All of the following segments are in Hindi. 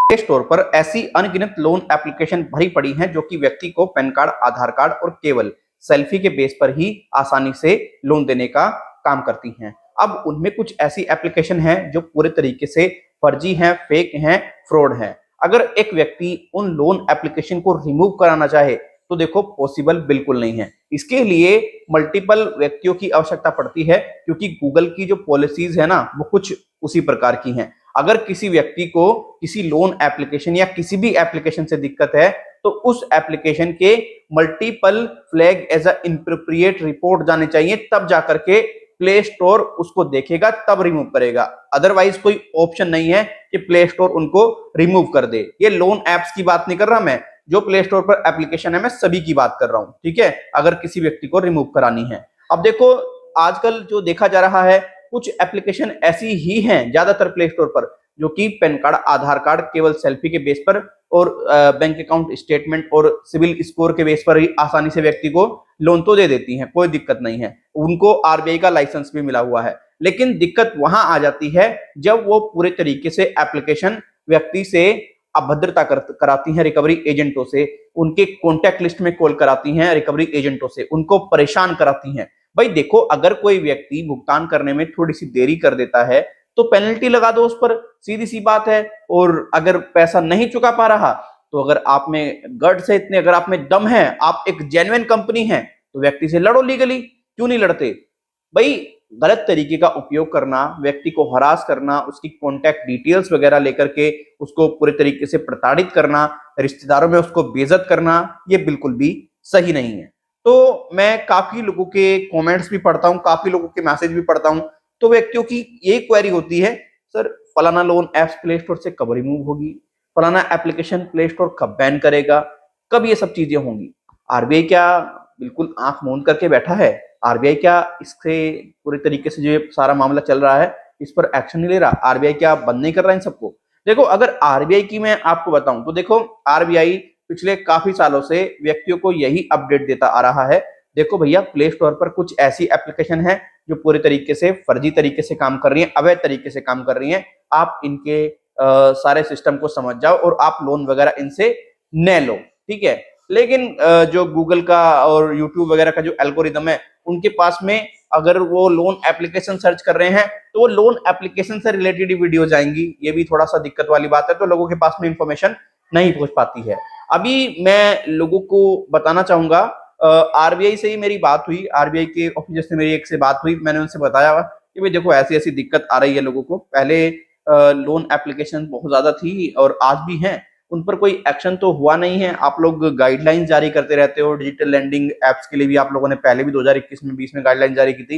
प्ले स्टोर पर ऐसी अनगिनत लोन एप्लीकेशन भरी पड़ी हैं जो कि व्यक्ति को पैन कार्ड, आधार कार्ड और केवल सेल्फी के बेस पर ही आसानी से लोन देने का काम करती हैं। अब उनमें कुछ ऐसी एप्लीकेशन हैं जो पूरे तरीके से फर्जी हैं, फेक हैं, फ्रॉड हैं। अगर एक व्यक्ति उन लोन एप्लीकेशन को रिमूव कराना चाहे तो देखो पॉसिबल बिल्कुल नहीं है। इसके लिए मल्टीपल व्यक्तियों की आवश्यकता पड़ती है, क्योंकि गूगल की जो पॉलिसीज है ना वो कुछ उसी प्रकार की हैं। अगर किसी व्यक्ति को किसी लोन एप्लीकेशन या किसी भी एप्लीकेशन से दिक्कत है तो उस एप्लीकेशन के multiple flag as a inappropriate report जाने चाहिए, तब जाकर के प्ले स्टोर उसको देखेगा, तब रिमूव करेगा। अदरवाइज कोई ऑप्शन नहीं है कि प्ले स्टोर उनको रिमूव कर दे। ये लोन एप्स की बात नहीं कर रहा मैं, जो प्ले स्टोर पर एप्लीकेशन है मैं सभी की बात कर रहा हूं, ठीक है, अगर किसी व्यक्ति को रिमूव करानी है। अब देखो आजकल जो देखा जा रहा है, कुछ एप्लीकेशन ऐसी ही हैं ज्यादातर प्ले स्टोर पर जो कि पैन कार्ड, आधार कार्ड केवल सेल्फी के बेस पर और बैंक अकाउंट स्टेटमेंट और सिविल स्कोर के बेस पर ही आसानी से व्यक्ति को लोन तो दे देती हैं, कोई दिक्कत नहीं है। उनको आरबीआई का लाइसेंस भी मिला हुआ है। लेकिन दिक्कत वहां आ जाती है जब वो पूरे तरीके से एप्लीकेशन व्यक्ति से अभद्रता कराती हैं रिकवरी एजेंटों से, उनके कॉन्टैक्ट लिस्ट में कॉल कराती हैं रिकवरी एजेंटों से, उनको परेशान कराती हैं। भाई देखो, अगर कोई व्यक्ति भुगतान करने में थोड़ी सी देरी कर देता है तो पेनल्टी लगा दो उस पर, सीधी सी बात है। और अगर पैसा नहीं चुका पा रहा तो अगर आप में गट्स है इतने, अगर आप में दम है, आप एक जेन्युइन कंपनी है, तो व्यक्ति से लड़ो लीगली। क्यों नहीं लड़ते भाई? गलत तरीके का उपयोग करना, व्यक्ति को हरास करना, उसकी कॉन्टैक्ट डिटेल्स वगैरह लेकर के उसको पूरे तरीके से प्रताड़ित करना, रिश्तेदारों में उसको बेइज्जत करना, ये बिल्कुल भी सही नहीं है। तो मैं काफी लोगों के कमेंट्स भी पढ़ता हूं, काफी लोगों के मैसेज भी पढ़ता हूं, तो व्यक्तियों की यही क्वेरी होती है, सर फलाना लोन एप्स प्ले स्टोर से कब रिमूव होगी, फलाना एप्लीकेशन प्ले स्टोर कब बैन करेगा, कब ये सब चीजें होंगी? आरबीआई क्या बिल्कुल आंख मूंद करके बैठा है? आरबीआई क्या इससे पूरे तरीके से जो सारा मामला चल रहा है इस पर एक्शन नहीं ले रहा? आरबीआई क्या बंद नहीं कर रहा है इन सबको? देखो, अगर आरबीआई की मैं आपको बताऊं तो देखो, आरबीआई पिछले काफी सालों से व्यक्तियों को यही अपडेट देता आ रहा है, देखो भैया प्ले स्टोर पर कुछ ऐसी एप्लीकेशन है जो पूरे तरीके से फर्जी तरीके से काम कर रही है, अवैध तरीके से काम कर रही है। आप इनके सारे सिस्टम को समझ जाओ और आप लोन वगैरह इनसे न लो, ठीक है। लेकिन जो गूगल का और यूट्यूब वगैरह का जो एल्गोरिदम है, उनके पास में अगर वो लोन एप्लीकेशन सर्च कर रहे हैं तो वो लोन एप्लीकेशन से रिलेटेड ही वीडियो जाएंगी। ये भी थोड़ा सा दिक्कत वाली बात है, तो लोगों के पास में इंफॉर्मेशन नहीं पहुंच पाती है। अभी मैं लोगों को बताना चाहूंगा, आरबीआई से ही मेरी बात हुई, आरबीआई के ऑफिसर से मेरी एक से बात हुई, मैंने उनसे बताया कि भाई देखो ऐसी ऐसी दिक्कत आ रही है लोगों को। पहले लोन एप्लीकेशन बहुत ज्यादा थी और आज भी हैं, उन पर कोई एक्शन तो हुआ नहीं है। आप लोग गाइडलाइन जारी करते रहते हो, डिजिटल लैंडिंग एप्स के लिए भी आप लोगों ने पहले भी 2021 में 20 में गाइडलाइन जारी की थी,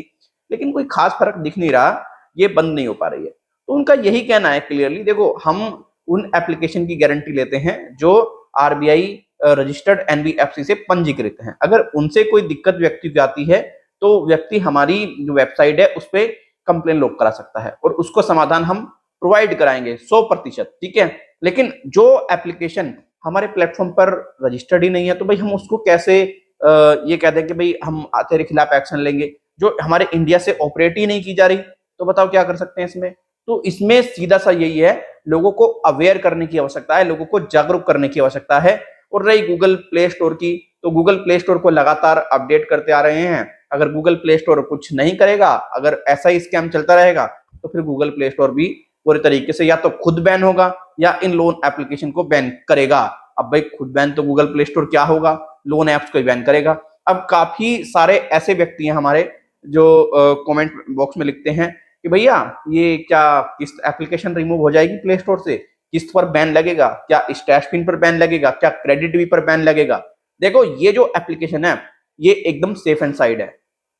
लेकिन कोई खास फर्क दिख नहीं रहा, ये बंद नहीं हो पा रही है। तो उनका यही कहना है क्लियरली, देखो हम उन एप्लीकेशन की गारंटी लेते हैं जो आरबीआई रजिस्टर्ड एनबीएफसी से पंजीकृत हैं। अगर उनसे कोई दिक्कत व्यक्ति को आती है तो व्यक्ति हमारी जो वेबसाइट है उस पर कंप्लेन लॉक करा सकता है और उसको समाधान हम प्रोवाइड कराएंगे 100%, ठीक है। लेकिन जो एप्लीकेशन हमारे प्लेटफॉर्म पर रजिस्टर्ड ही नहीं है तो भाई हम उसको कैसे ये कह दें कि भाई हम तेरे खिलाफ एक्शन लेंगे? जो हमारे इंडिया से ऑपरेट ही नहीं की जा रही, तो बताओ क्या कर सकते हैं इसमें? तो इसमें सीधा सा यही है, लोगों को अवेयर करने की आवश्यकता है, लोगों को जागरूक करने की आवश्यकता है। और रही गूगल प्ले स्टोर की, तो गूगल प्ले स्टोर को लगातार अपडेट करते आ रहे हैं। अगर गूगल प्ले स्टोर कुछ नहीं करेगा, अगर ऐसा ही स्कैम चलता रहेगा, तो फिर गूगल प्ले स्टोर भी पूरे तरीके से या तो खुद बैन होगा या इन लोन एप्लीकेशन को बैन करेगा। अब भाई खुद बैन तो गूगल प्ले स्टोर क्या होगा, लोन एप्स को बैन करेगा। अब काफी सारे ऐसे व्यक्ति हैं हमारे जो कमेंट बॉक्स में लिखते हैं कि भैया ये क्या किस्त एप्लीकेशन रिमूव हो जाएगी प्ले स्टोर से, किस्त पर बैन लगेगा क्या, स्टैश पिन पर बैन लगेगा क्या, क्रेडिट वी पर बैन लगेगा? देखो ये जो एप्लीकेशन है ये एकदम सेफ एंड साइड है,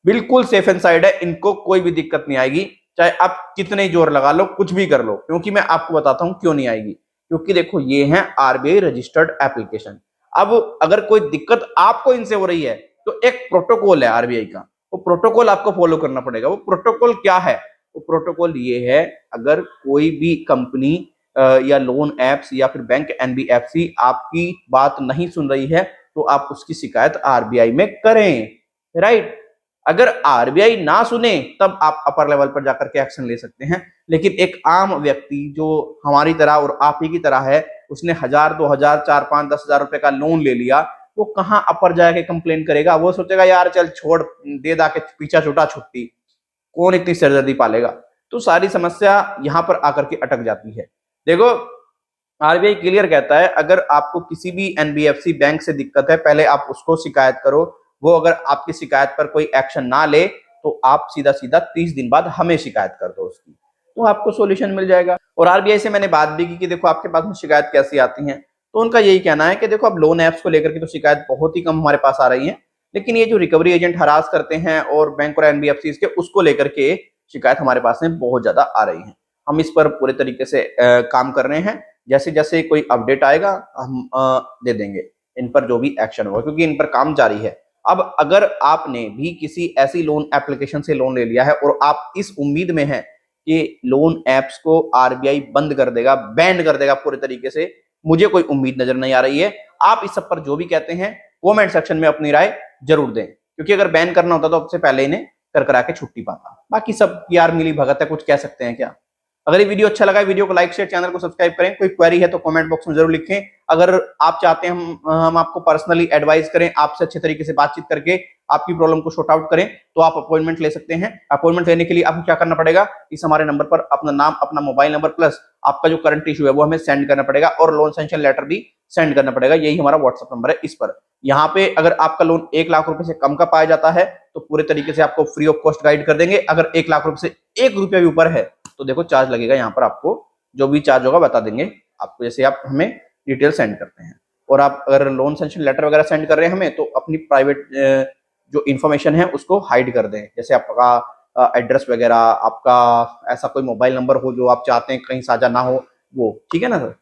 बिल्कुल सेफ एंड साइड है, इनको कोई भी दिक्कत नहीं आएगी, चाहे आप कितने जोर लगा लो, कुछ भी कर लो। क्योंकि मैं आपको बताता हूं क्यों नहीं आएगी, क्योंकि देखो ये है आरबीआई रजिस्टर्ड एप्लीकेशन। अब अगर कोई दिक्कत आपको इनसे हो रही है तो एक प्रोटोकॉल है आरबीआई का, वो प्रोटोकॉल आपको फॉलो करना पड़ेगा। वो प्रोटोकॉल क्या है? वो प्रोटोकॉल ये है, अगर कोई भी कंपनी या लोन एप्स या फिर बैंक एनबीएफसी आपकी बात नहीं सुन रही है तो आप उसकी शिकायत आरबीआई में करें, राइट। अगर आरबीआई ना सुने तब आप अपर लेवल पर जाकर के एक्शन ले सकते हैं। लेकिन एक आम व्यक्ति जो हमारी तरह और आप ही की तरह है, उसने 1000, 2000, 4, 5, 10,000 रुपए का लोन ले लिया, वो कहाँ अपर जाके कंप्लेन करेगा? वो सोचेगा यार चल छोड़, दे दा के पीछा छूटा छुट्टी, कौन इतनी सिरदर्दी पालेगा? तो सारी समस्या यहाँ पर आकर के अटक जाती है। देखो, आरबीआई क्लियर कहता है अगर आपको किसी भी एनबीएफसी बैंक से दिक्कत है, पहले आप उसको शिकायत करो। वो अगर आपकी शिकायत पर कोई एक्शन ना ले तो आप सीधा सीधा 30 दिन बाद हमें शिकायत कर दो उसकी, तो आपको सॉल्यूशन मिल जाएगा। और आरबीआई से मैंने बात भी की कि देखो आपके पास में शिकायत कैसी आती है, तो उनका यही कहना है कि देखो अब लोन ऐप्स को लेकर के तो शिकायत बहुत ही कम हमारे पास आ रही है, लेकिन ये जो रिकवरी एजेंट हरास करते हैं और बैंक और एनबीएफसी के, उसको लेकर के शिकायत हमारे पास में बहुत ज्यादा आ रही है। हम इस पर पूरे तरीके से काम कर रहे हैं। जैसे जैसे कोई अपडेट आएगा हम दे देंगे इन पर जो भी एक्शन होगा, क्योंकि इन पर काम जारी है। अब अगर आपने भी किसी ऐसी लोन एप्लीकेशन से लोन ले लिया है और आप इस उम्मीद में हैं कि लोन एप्स को आरबीआई बंद कर देगा, बैन कर देगा पूरे तरीके से, मुझे कोई उम्मीद नजर नहीं आ रही है। आप इस सब पर जो भी कहते हैं कमेंट सेक्शन में अपनी राय जरूर दें, क्योंकि अगर बैन करना होता तो अब से पहले इन्हें कर करा के छुट्टी पाता। बाकी सब यार मिली भगत है, कुछ कह सकते हैं क्या? अगर ये वीडियो अच्छा लगा है, वीडियो को लाइक शेयर, चैनल को सब्सक्राइब करें। कोई क्वेरी है तो कमेंट बॉक्स में जरूर लिखें। अगर आप चाहते हैं हम आपको पर्सनली एडवाइस करें, आपसे अच्छे तरीके से बातचीत करके आपकी प्रॉब्लम को सॉर्ट आउट करें, तो आप अपॉइंटमेंट ले सकते हैं। अपॉइंटमेंट लेने के लिए आपको क्या करना पड़ेगा, इस हमारे नंबर पर अपना नाम, अपना मोबाइल नंबर प्लस आपका जो करंट इशू है वो हमें सेंड करना पड़ेगा, और लोन सैंक्शन लेटर भी सेंड करना पड़ेगा। यही हमारा व्हाट्सएप नंबर है। इस पर यहाँ पे अगर आपका लोन 1 लाख रुपए से कम का पाया जाता है तो पूरे तरीके से आपको फ्री ऑफ कॉस्ट गाइड कर देंगे। अगर 1 लाख रुपए से 1 रुपया भी ऊपर है तो देखो चार्ज लगेगा, यहाँ पर आपको जो भी चार्ज होगा बता देंगे आपको, जैसे आप हमें डिटेल सेंड करते हैं। और आप अगर लोन सैंक्शन लेटर वगैरह सेंड कर रहे हैं हमें, तो अपनी प्राइवेट जो इन्फॉर्मेशन है उसको हाइड कर दें, जैसे आपका एड्रेस वगैरह, आपका ऐसा कोई मोबाइल नंबर हो जो आप चाहते हैं कहीं साझा ना हो, वो ठीक है ना सर?